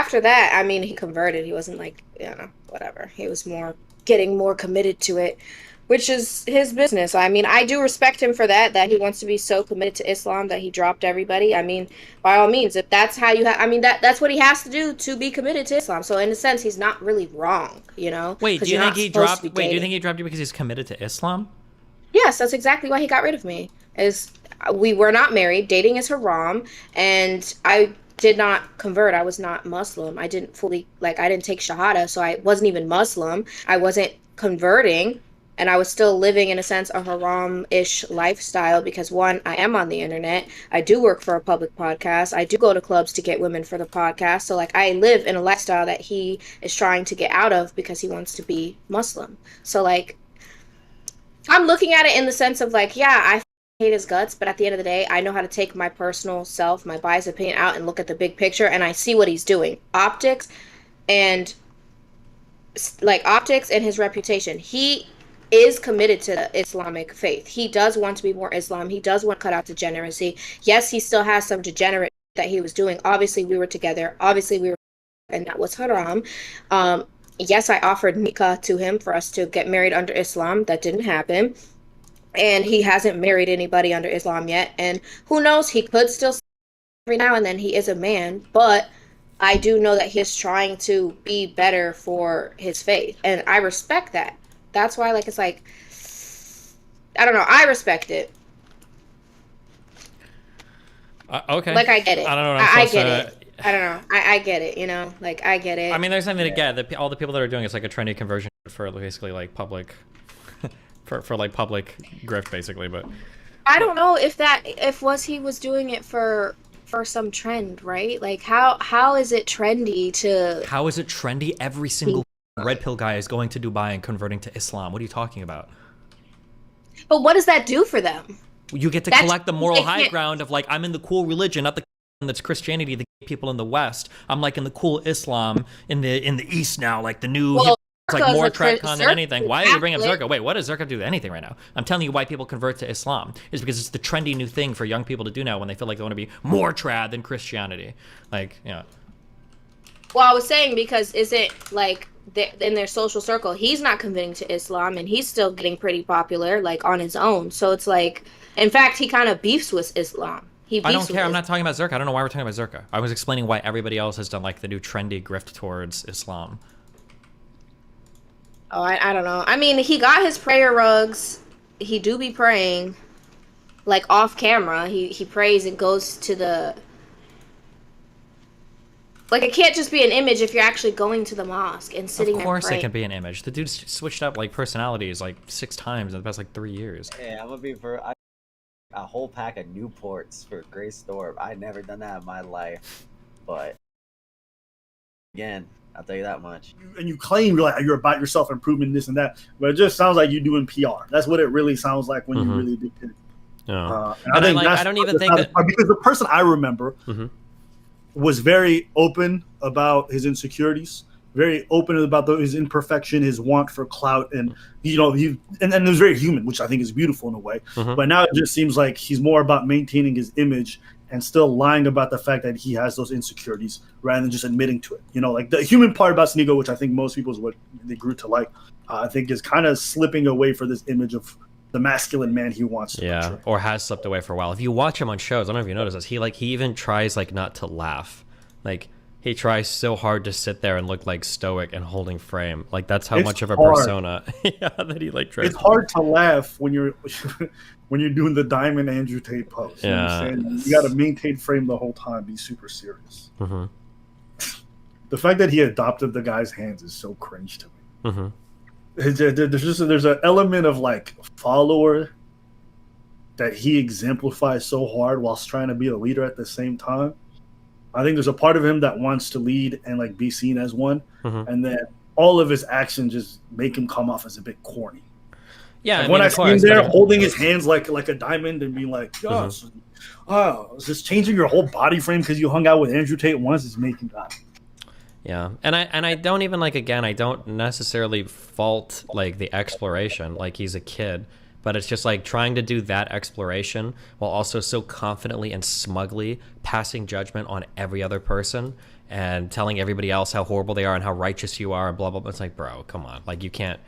after that, I mean, he converted. He wasn't like, whatever. He was getting more committed to it, which is his business. I mean, I do respect him for that he wants to be so committed to Islam that he dropped everybody. I mean, by all means, if that's how I mean, that's what he has to do to be committed to Islam. So in a sense, he's not really wrong, Wait, because you're not supposed to be do you think dating. he dropped you because he's committed to Islam? Yes, that's exactly why he got rid of me. Is we were not married, dating is haram, and I did not convert. I was not Muslim. I didn't fully I didn't take Shahada, so I wasn't even Muslim. I wasn't converting, and I was still living in a sense a haram-ish lifestyle because one, I am on the internet. I do work for a public podcast. I do go to clubs to get women for the podcast. So I live in a lifestyle that he is trying to get out of because he wants to be Muslim. So I'm looking at it in the sense of yeah, I hate his guts, but at the end of the day, I know how to take my personal self, my biased opinion out and look at the big picture, and I see what he's doing. And optics and his reputation. He is committed to the Islamic faith. He does want to be more Islam. He does want to cut out degeneracy. Yes, he still has some degenerate that he was doing. Obviously, we were together. Obviously, we were, and that was haram. Yes, I offered nikah to him for us to get married under Islam. That didn't happen. And he hasn't married anybody under Islam yet. And who knows, he could still every now and then. He is a man, but I do know that he is trying to be better for his faith. And I respect that. That's why I don't know, I respect it. Okay. I get it. I don't know what I I'm get it. I don't know. I get it, I get it. I mean, there's something to get. All the people that are doing it's like a trendy conversion for basically public, for public grift, basically. But I don't know if he was doing it for some trend, right? How is it trendy to? How is it trendy? Every single red pill guy is going to Dubai and converting to Islam. What are you talking about? But what does that do for them? You get to collect the moral high ground of I'm in the cool religion, not the that's Christianity, the people in the West. I'm in the cool Islam in the East now, the new. Well, it's more TradCon than anything. Why are you bringing up Zerka? Wait, what does Zerka do to anything right now? I'm telling you why people convert to Islam is because it's the trendy new thing for young people to do now when they feel like they want to be more trad than Christianity. Well, I was saying because is it in their social circle, he's not converting to Islam and he's still getting pretty popular on his own. So it's in fact, he kind of beefs with Islam. I don't care. I'm not talking about Zerka. I don't know why we're talking about Zerka. I was explaining why everybody else has done the new trendy grift towards Islam. Oh, I don't know. I mean, he got his prayer rugs. He do be praying, off camera. He prays and goes to the. It can't just be an image if you're actually going to the mosque and sitting there. Of course, praying. It can be an image. The dude's switched up personalities 6 times in the past 3 years. Yeah, I'm gonna be a whole pack of Newports for Grey Storm. I'd never done that in my life, but again, I'll tell you that much. And you claim you're about your self improvement, this and that, but it just sounds like you're doing PR. That's what it really sounds like when you really dig it. Yeah. I don't even think that because the person I remember was very open about his insecurities, very open about his imperfection, his want for clout, and and it was very human, which I think is beautiful in a way. But now it just seems like he's more about maintaining his image and still lying about the fact that he has those insecurities rather than just admitting to it. The human part about Sneeko, which I think most people is what they grew to like, I think is kind of slipping away for this image of the masculine man he wants to portray. Or has slipped away for a while. If you watch him on shows, I don't know if you notice this, he even tries not to laugh. He tries so hard to sit there and look stoic and holding frame. That's how much of a persona that he tries. It's hard to laugh when you're when you're doing the Diamond Andrew Tate pose. Yeah. You got to maintain frame the whole time, be super serious. The fact that he adopted the guy's hands is so cringe to me. There's an element of follower that he exemplifies so hard whilst trying to be a leader at the same time. I think there's a part of him that wants to lead and be seen as one, and then all of his actions just make him come off as a bit corny. Yeah, when I see him there holding his hands like a diamond and being is this changing your whole body frame because you hung out with Andrew Tate once? It's making that. Yeah, and I don't even again, I don't necessarily fault the exploration, he's a kid. But it's just trying to do that exploration while also so confidently and smugly passing judgment on every other person and telling everybody else how horrible they are and how righteous you are and blah blah blah. It's like, bro, come on. Like, you can't,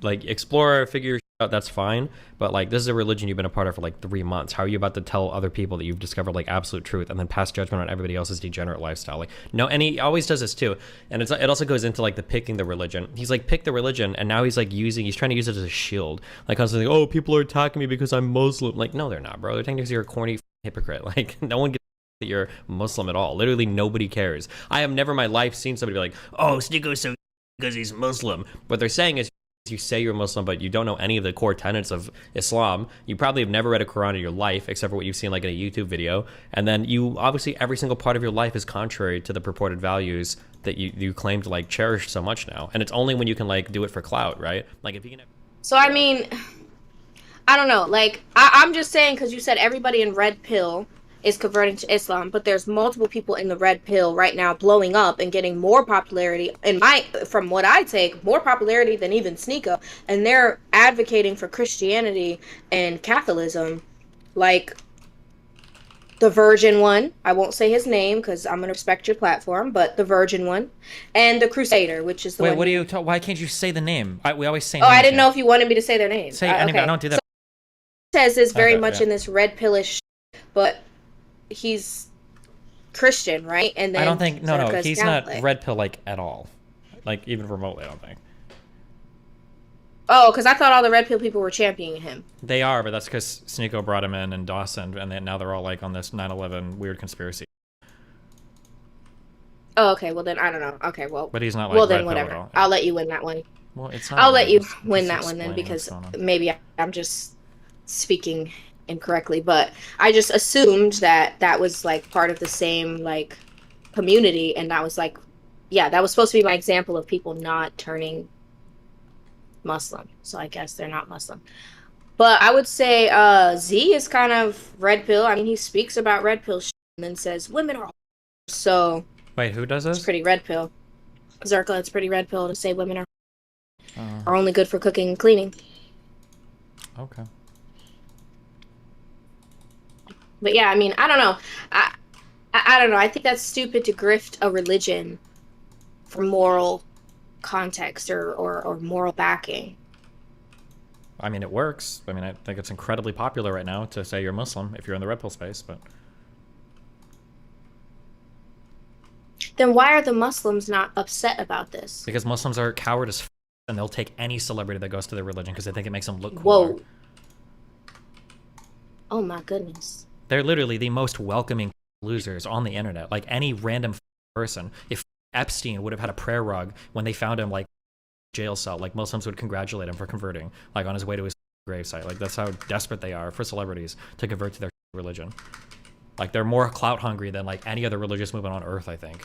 like, explore, figure your shit out, that's fine, but like, this is a religion you've been a part of for like 3 months. How are you about to tell other people that you've discovered like absolute truth and then pass judgment on everybody else's degenerate lifestyle? Like, no. And he always does this too, and it also goes into like the picking the religion. He's like, pick the religion, and now he's trying to use it as a shield, like constantly, oh, people are attacking me because I'm Muslim. Like, no, they're not, bro. They're attacking because you're a corny hypocrite. Like, no one gives that you're Muslim at all. Literally nobody cares. I have never in my life seen somebody be like, oh, Sneako's so because he's Muslim. What they're saying is, you say you're Muslim, but you don't know any of the core tenets of Islam. You probably have never read a Quran in your life, except for what you've seen like in a YouTube video. And then you obviously, every single part of your life is contrary to the purported values that you claim to like cherish so much now. And it's only when you can like do it for clout, right? Like, if you can. So I mean, I don't know. Like, I'm just saying, because you said everybody in red pill is converting to Islam, but there's multiple people in the red pill right now blowing up and getting more popularity, from what I take, more popularity than even Sneeko, and they're advocating for Christianity and Catholicism. Like the Virgin one, I won't say his name because I'm gonna respect your platform, but the Virgin one, and the Crusader, which is the Wait, one. what do you? Why can't you say the name? We always say. Oh, names I didn't here. know if you wanted me to say their name. Say Okay. I don't do that. So says is very Okay, much yeah. in this red pillish, but he's Christian, right? And then I don't think. No, Seneca's he's Catholic. not red pill like at all, like even remotely. I don't think. Oh, because I thought all the red pill people were championing him. They are, but that's because Sneeko brought him in and Dawson, and now they're all like on this 9/11 weird conspiracy. Oh, okay. Well, then I don't know. Okay, well. But he's not like well, red then pill whatever. at all. I'll let you win that one. Well, it's not. I'll let you just win that one then, explaining because what's going on. maybe I'm just speaking incorrectly, but I just assumed that was like part of the same like community, and that was like, yeah, that was supposed to be my example of people not turning Muslim. So I guess they're not Muslim. But I would say Z is kind of red pill. I mean, he speaks about red pill shit and then says women are whores. So Wait, who does it's this? pretty red pill. Zerka, it's pretty red pill to say women are only good for cooking and cleaning. Okay. But yeah, I mean, I don't know. I don't know. I think that's stupid to grift a religion for moral context or moral backing. I mean, it works. I mean, I think it's incredibly popular right now to say you're Muslim if you're in the red pill space, but Then why are the Muslims not upset about this? because Muslims are coward as and they'll take any celebrity that goes to their religion because they think it makes them look cooler. Whoa. Oh my goodness. They're literally the most welcoming losers on the internet. Like any random person. If Epstein would have had a prayer rug when they found him like jail cell, like Muslims would congratulate him for converting, like on his way to his gravesite. Like that's how desperate they are for celebrities to convert to their religion. Like they're more clout hungry than like any other religious movement on earth, I think.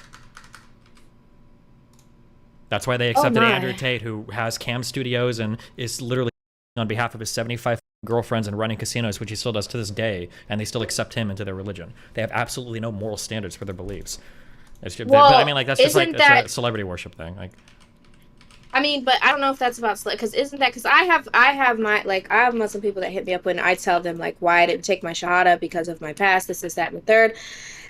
That's why they accepted my. Andrew Tate, who has cam studios and is literally on behalf of his 75 girlfriends and running casinos, which he still does to this day, and they still accept him into their religion. They have absolutely no moral standards for their beliefs. It's just, Well, but I mean, like that's just like isn't it's that- a celebrity worship thing. Like, I mean, but I don't know if that's about because isn't that because I have my like I have Muslim people that hit me up when I tell them like why I didn't take my shahada because of my past, this, that, and the third,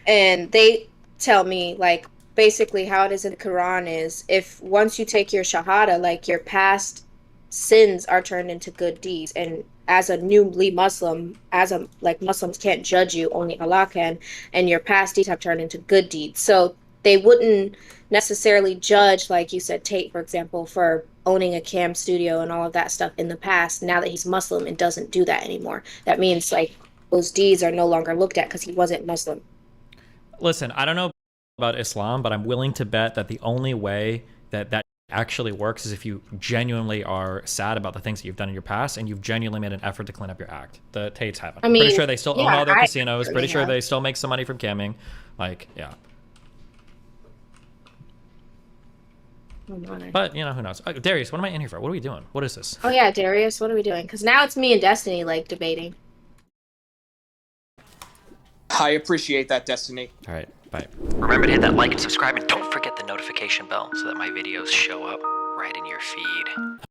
and they tell me like basically how it is in the Quran is if once you take your shahada, like your past sins are turned into good deeds, and as a newly Muslim, Muslims can't judge you, only Allah can, and your past deeds have turned into good deeds. So they wouldn't necessarily judge, like you said, Tate, for example, for owning a cam studio and all of that stuff in the past. Now that he's Muslim and doesn't do that anymore, that means like those deeds are no longer looked at because he wasn't Muslim. listen, I don't know about Islam, but I'm willing to bet that the only way that actually works is if you genuinely are sad about the things that you've done in your past and you've genuinely made an effort to clean up your act. The Tates haven't. I mean, pretty sure they still own yeah, all their I casinos. certainly Pretty sure have. they still make some money from camming. Like, yeah. Oh, my. But, you know, who knows? Darius, what am I in here for? What are we doing? What is this? Oh yeah, Darius, what are we doing? Because now it's me and Destiny like debating. I appreciate that, Destiny. All right, bye. Remember to hit that like and subscribe, and don't forget the notification bell so that my videos show up right in your feed.